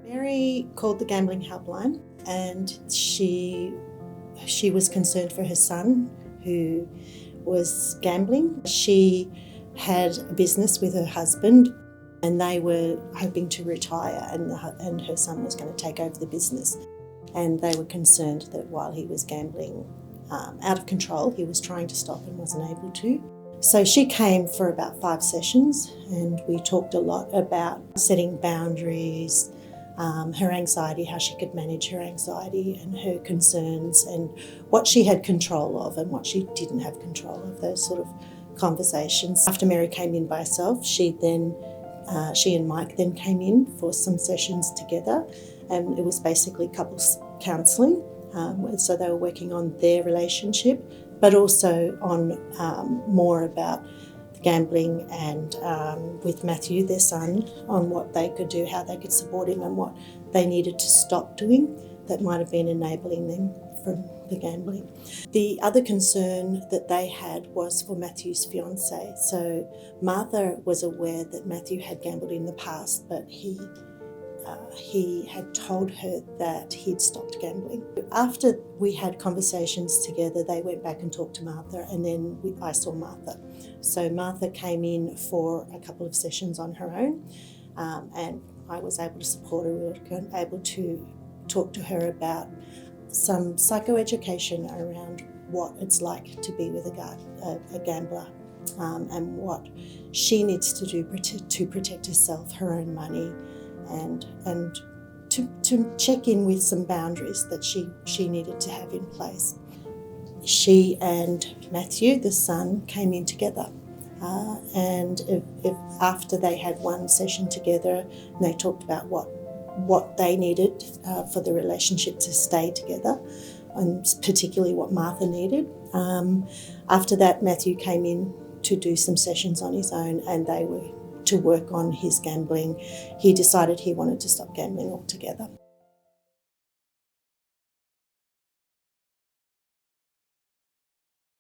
Mary called the Gambling Helpline and she was concerned for her son who was gambling. She had a business with her husband and they were hoping to retire and her son was going to take over the business. And they were concerned that while he was gambling out of control, he was trying to stop and wasn't able to. So she came for about 5 sessions and we talked a lot about setting boundaries, her anxiety, how she could manage her anxiety and her concerns and what she had control of and what she didn't have control of, those sort of conversations. After Mary came in by herself, she and Mike then came in for some sessions together, and it was basically couples counselling. So they were working on their relationship, but also on more about gambling and with Matthew, their son, on what they could do, how they could support him and what they needed to stop doing that might have been enabling them from the gambling. The other concern that they had was for Matthew's fiancée. So Martha was aware that Matthew had gambled in the past, but he had told her that he'd stopped gambling. After we had conversations together, they went back and talked to Martha, and then I saw Martha. So Martha came in for a couple of sessions on her own, and I was able to support her. We were able to talk to her about some psychoeducation around what it's like to be with a gambler, and what she needs to do to protect herself, her own money, and to check in with some boundaries that she needed to have in place. She and Matthew, the son, came in together, and after they had one session together, and they talked about what they needed for the relationship to stay together, and particularly what Martha needed. After that, Matthew came in to do some sessions on his own, and they were to work on his gambling. He decided he wanted to stop gambling altogether.